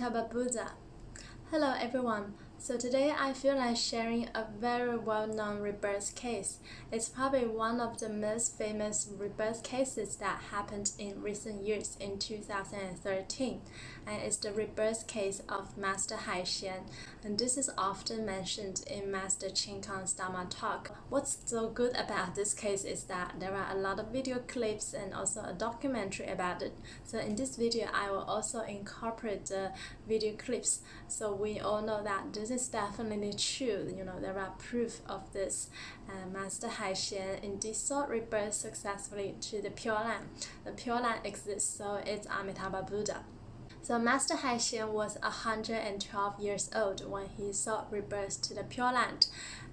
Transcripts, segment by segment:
Amitabha Buddha. Hello everyone. So today I feel like sharing a very well-known rebirth case. It's probably one of the most famous rebirth cases that happened in recent years in 2013. And it's the rebirth case of Master Haixian. And this is often mentioned in Master Ching Kang's Dharma talk. What's so good about this case is that there are a lot of video clips and also a documentary about it. So in this video I will also incorporate the video clips. So we all know that this is definitely true. There are proof of this. Master Haixian indeed sought rebirth successfully to the Pure Land. The Pure Land exists, so it's Amitabha Buddha. So Master Haixian was 112 years old when he sought rebirth to the Pure Land.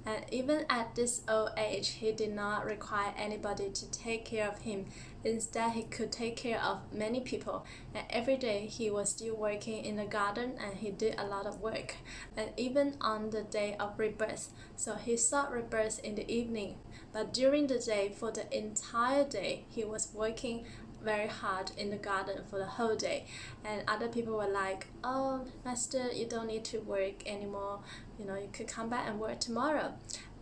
And even at this old age, he did not require anybody to take care of him. Instead, he could take care of many people. And every day, he was still working in the garden and he did a lot of work. And even on the day of rebirth, so he sought rebirth in the evening. But during the day, for the entire day, he was working very hard in the garden for the whole day. And other people were like, "Oh, Master, you don't need to work anymore. You could come back and work tomorrow."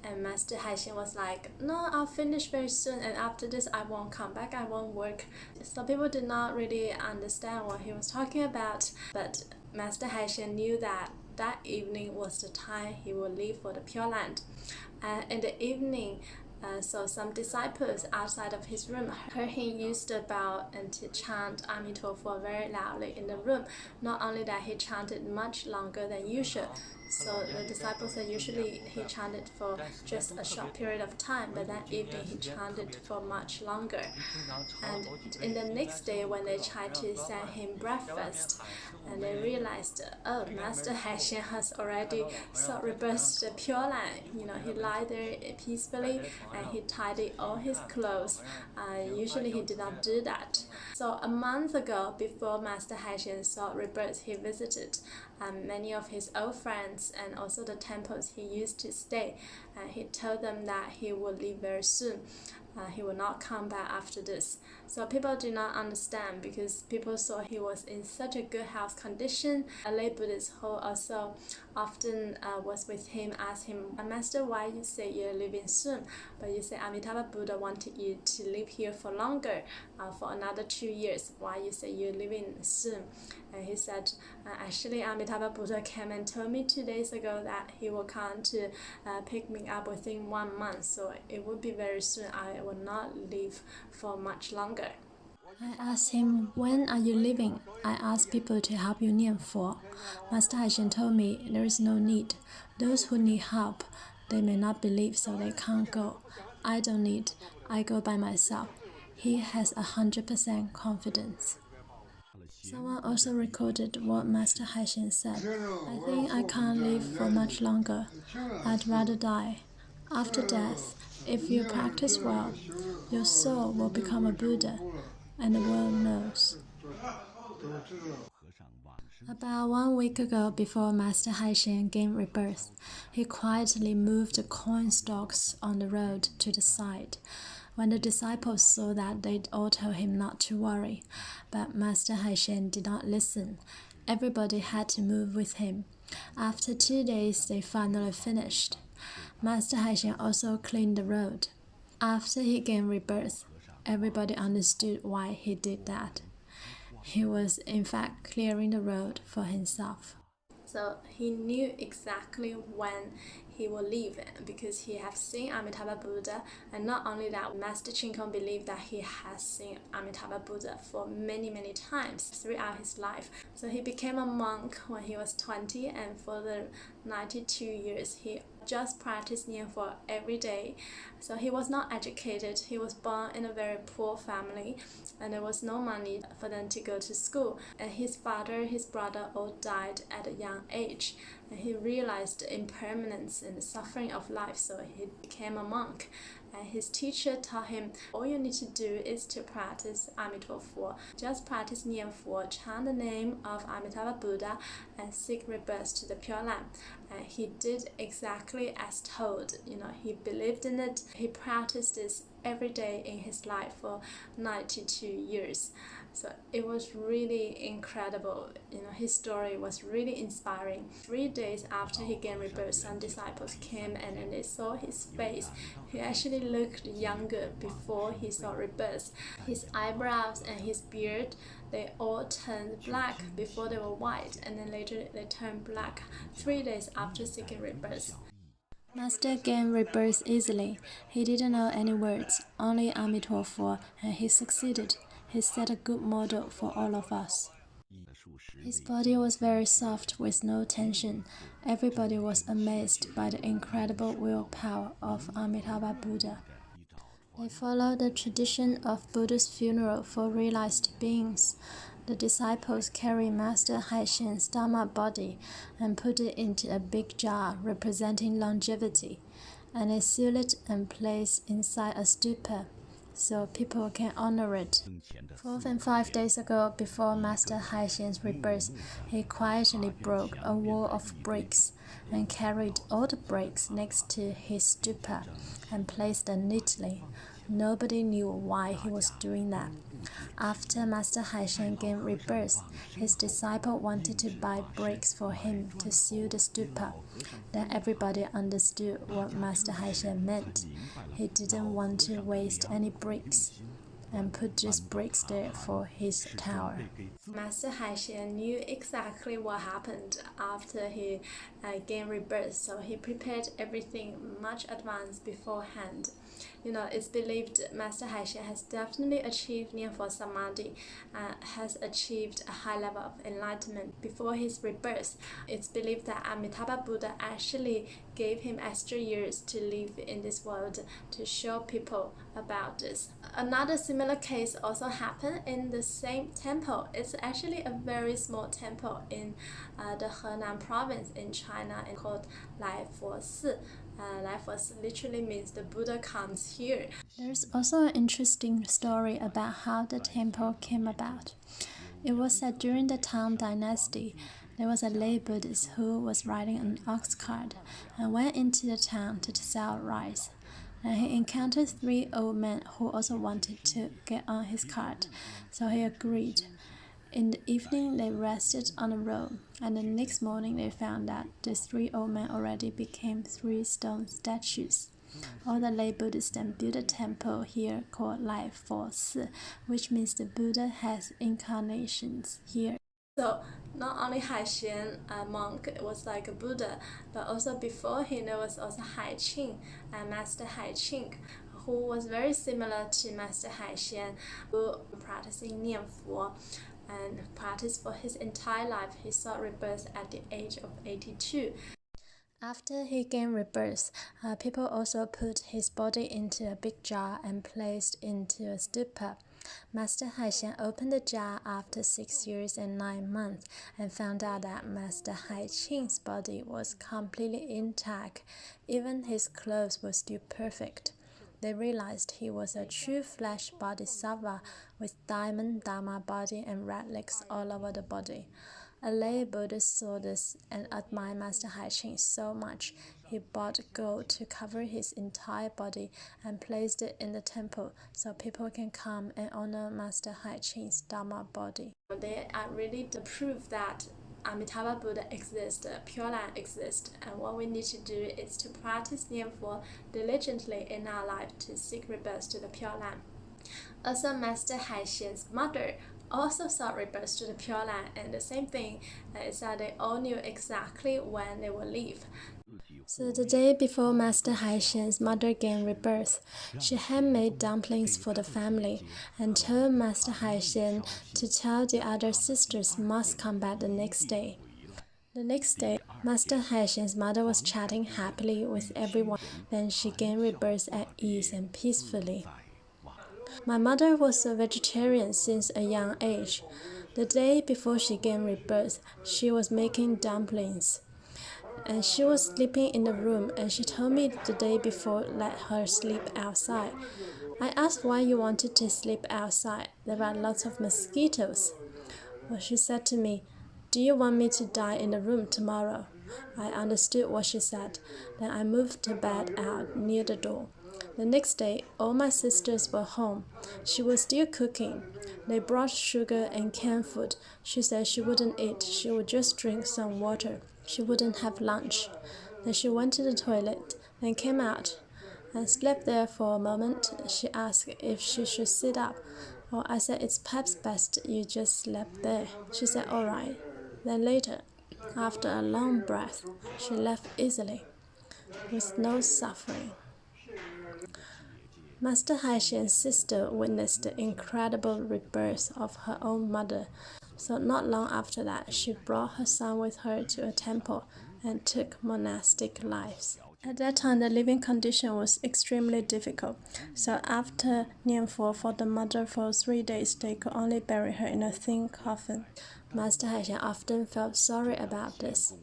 And Master Haixian was like, "No, I'll finish very soon, and after this I won't come back, I won't work." So people did not really understand what he was talking about, but Master Haixian knew that that evening was the time he would leave for the Pure Land. And in the evening, so some disciples outside of his room heard him use the bell and to chant Amitofo very loudly in the room. Not only that, he chanted much longer than usual. So the disciples said usually he chanted for just a short period of time, but that evening he chanted for much longer. And in the next day when they tried to send him breakfast, and they realized, oh, Master Haixian has already sought rebirth to the Pure Land. He lied there peacefully and he tidied all his clothes. Usually he did not do that. So a month ago, before Master Haixian sought rebirth, he visited many of his old friends and also the temples he used to stay. And he told them that he would leave very soon. He will not come back after this. So people do not understand because people saw he was in such a good health condition. A lay Buddhist who also often was with him asked him, "Master, why you say you're leaving soon? But you say Amitabha Buddha wanted you to live here for longer, for another 2 years. Why you say you're leaving soon?" And he said, "Actually, Amitabha Buddha came and told me 2 days ago that he will come to pick me up within 1 month. So it would be very soon. I will not leave for much longer." I asked him, "When are you leaving?" "I asked people to help you Nianfo. Master Haixian told me there is no need. Those who need help, they may not believe, so they can't go. I don't need. I go by myself." He has 100% confidence. Someone also recorded what Master Haixian said. "I think I can't live for much longer. I'd rather die. After death, if you practice well, your soul will become a Buddha, and the world knows." About 1 week ago, before Master Haixian gained rebirth, he quietly moved the coin stalks on the road to the side. When the disciples saw that, they all told him not to worry, but Master Haixian did not listen. Everybody had to move with him. After 2 days, they finally finished. Master Haixian also cleaned the road. After he gained rebirth, everybody understood why he did that. He was in fact clearing the road for himself. So he knew exactly when he will leave because he had seen Amitabha Buddha, and not only that, Master Ching Kang believed that he has seen Amitabha Buddha for many times throughout his life. So he became a monk when he was 20, and for the 92 years he just practiced Nianfo every day. So he was not educated. He was born in a very poor family and there was no money for them to go to school. And his father, his brother all died at a young age. And he realized the impermanence and the suffering of life, so he became a monk. And his teacher taught him, all you need to do is to practice Amitofo. Just practice Nianfo, chant the name of Amitabha Buddha, and seek rebirth to the Pure Land. And he did exactly as told. He believed in it. He practiced this every day in his life for 92 years. So it was really incredible. His story was really inspiring. 3 days after he gained rebirth, some disciples came and then they saw his face. He actually looked younger before he saw rebirth. His eyebrows and his beard, they all turned black. Before they were white, and then later they turned black 3 days after seeking rebirth. Master gained rebirth easily. He didn't know any words, only Amituofo, and he succeeded. He set a good model for all of us. His body was very soft with no tension. Everybody was amazed by the incredible willpower of Amitabha Buddha. They followed the tradition of Buddha's funeral for realized beings. The disciples carried Master Haixian's Dharma body and put it into a big jar representing longevity, and they seal it and place inside a stupa so people can honor it. 4 and 5 days ago, before Master Haixian's rebirth, he quietly broke a wall of bricks and carried all the bricks next to his stupa and placed them neatly. Nobody knew why he was doing that. After Master Haixian gained rebirth, his disciple wanted to buy bricks for him to seal the stupa. Then everybody understood what Master Haixian meant. He didn't want to waste any bricks and put these bricks there for his tower. Master Haixian knew exactly what happened after he gained rebirth, so he prepared everything much advanced beforehand. It's believed Master Haixian has definitely achieved Nianfo Samadhi, has achieved a high level of enlightenment before his rebirth. It's believed that Amitabha Buddha actually gave him extra years to live in this world to show people about this. Another similar case also happened in the same temple. It's actually a very small temple in the Henan province in China called Nianfo. Nianfo literally means the Buddha comes here. There's also an interesting story about how the temple came about. It was said during the Tang Dynasty, there was a lay Buddhist who was riding an ox cart and went into the town to sell rice. And he encountered 3 old men who also wanted to get on his cart, so he agreed. In the evening, they rested on the road, and the next morning they found that the 3 old men already became 3 stone statues. All the lay Buddhists then built a temple here called Nianfo, which means the Buddha has incarnations here. So not only Haixian, a monk, was like a Buddha, but also before him there was also Haiqing, Master Haiqing, who was very similar to Master Haixian, who practicing Nianfo and practiced for his entire life. He sought rebirth at the age of 82. After he gained rebirth, people also put his body into a big jar and placed into a stupa. Master Haixian opened the jar after 6 years and 9 months and found out that Master Haiqing's body was completely intact. Even his clothes were still perfect. They realized he was a true flesh bodhisattva with diamond Dharma body and red legs all over the body. A lay Buddhist saw this and admired Master Haixian so much, he bought gold to cover his entire body and placed it in the temple so people can come and honor Master Haiqing's Dharma body. They are really the proof that Amitabha Buddha exists, Pure Land exists, and what we need to do is to practice Nianfo diligently in our life to seek rebirth to the Pure Land. Also, Master Haixian's mother also sought rebirth to the Pure Land, and the same thing is that they all knew exactly when they will leave. So the day before Master Haixian's mother gained rebirth, she had made dumplings for the family and told Master Haixian to tell the other sisters must come back the next day. The next day, Master Haixian's mother was chatting happily with everyone. Then she gained rebirth at ease and peacefully. My mother was a vegetarian since a young age. The day before she gained rebirth, she was making dumplings. And she was sleeping in the room, and she told me the day before let her sleep outside. I asked why you wanted to sleep outside. There are lots of mosquitoes. Well, she said to me, "Do you want me to die in the room tomorrow?" I understood what she said. Then I moved the bed out near the door. The next day, all my sisters were home. She was still cooking. They brought sugar and canned food. She said she wouldn't eat. She would just drink some water. She wouldn't have lunch. Then she went to the toilet, then came out and slept there for a moment. She asked if she should sit up. Well, I said it's perhaps best you just slept there. She said all right. Then later, after a long breath, she left easily, with no suffering. Master Haixian's sister witnessed the incredible rebirth of her own mother, so not long after that, she brought her son with her to a temple and took monastic lives. At that time, the living condition was extremely difficult, so after Nianfo for the mother for 3 days, they could only bury her in a thin coffin. Master Haixian often felt sorry about this.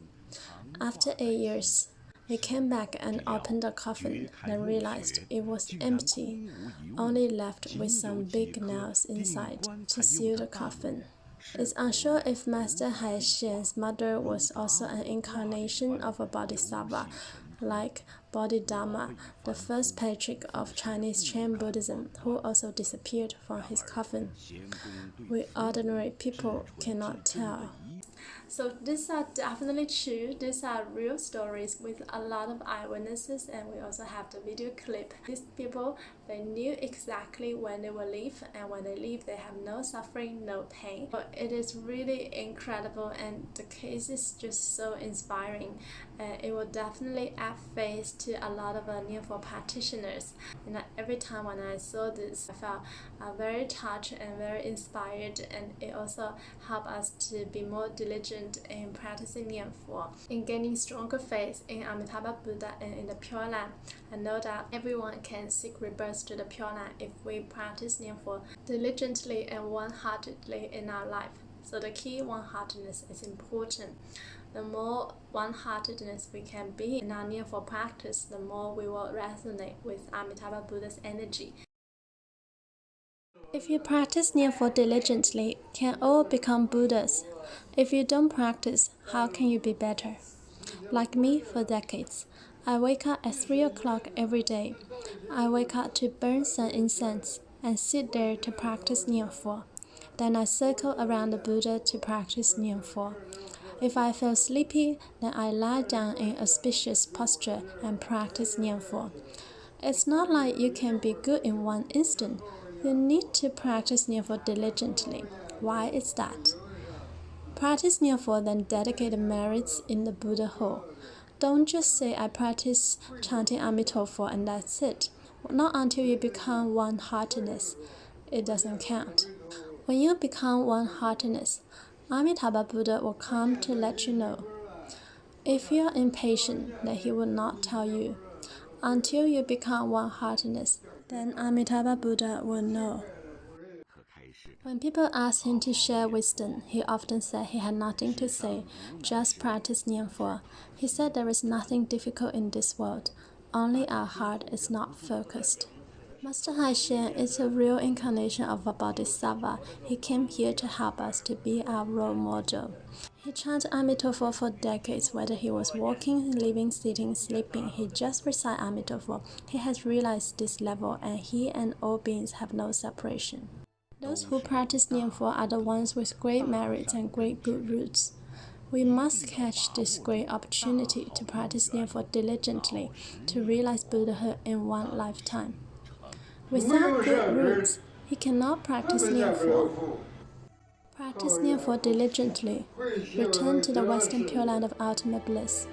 After 8 years, he came back and opened the coffin, then realized it was empty, only left with some big nails inside to seal the coffin. It's unsure if Master Haixian's mother was also an incarnation of a bodhisattva, like Bodhidharma, the first patriarch of Chinese Chan Buddhism, who also disappeared from his coffin. We ordinary people cannot tell. So these are definitely true. These are real stories with a lot of eyewitnesses, and we also have the video clip. These people, they knew exactly when they will leave, and when they leave, they have no suffering, no pain. So it is really incredible, and the case is just so inspiring. It will definitely add faith to a lot of Nianfo practitioners. And every time when I saw this, I felt very touched and very inspired, and it also helped us to be more diligent in practicing Nianfo, in gaining stronger faith in Amitabha Buddha and in the Pure Land. I know that everyone can seek rebirth to the Pure Land if we practice Nianfo diligently and one-heartedly in our life. So the key, one-heartedness, is important. The more one-heartedness we can be in our Nianfo practice, the more we will resonate with Amitabha Buddha's energy. If you practice Nianfo diligently, can all become Buddhas? If you don't practice, how can you be better? Like me for decades, I wake up at 3 o'clock every day. I wake up to burn some incense and sit there to practice Nianfo. Then I circle around the Buddha to practice Nianfo. If I feel sleepy, then I lie down in auspicious posture and practice Nianfo. It's not like you can be good in one instant. You need to practice Nianfo diligently. Why is that? Practice Nianfo, then dedicate the merits in the Buddhahood. Don't just say I practice chanting Amitofo and that's it. Not until you become one-heartedness. It doesn't count. When you become one-heartedness, Amitabha Buddha will come to let you know. If you are impatient, then he will not tell you. Until you become one-heartedness, then Amitabha Buddha will know. When people asked him to share wisdom, he often said he had nothing to say, just practice Nianfo. He said there is nothing difficult in this world, only our heart is not focused. Master Haixian is a real incarnation of a bodhisattva. He came here to help us to be our role model. He chanted Amitofo for decades, whether he was walking, living, sitting, sleeping. He just recited Amitofo. He has realized this level, and he and all beings have no separation. Those who practice Nianfo are the ones with great merits and great good roots. We must catch this great opportunity to practice Nianfo diligently to realize Buddhahood in one lifetime. Without good roots, he cannot practice Nianfo. Practice Nianfo diligently. Return to the Western Pure Land of ultimate bliss.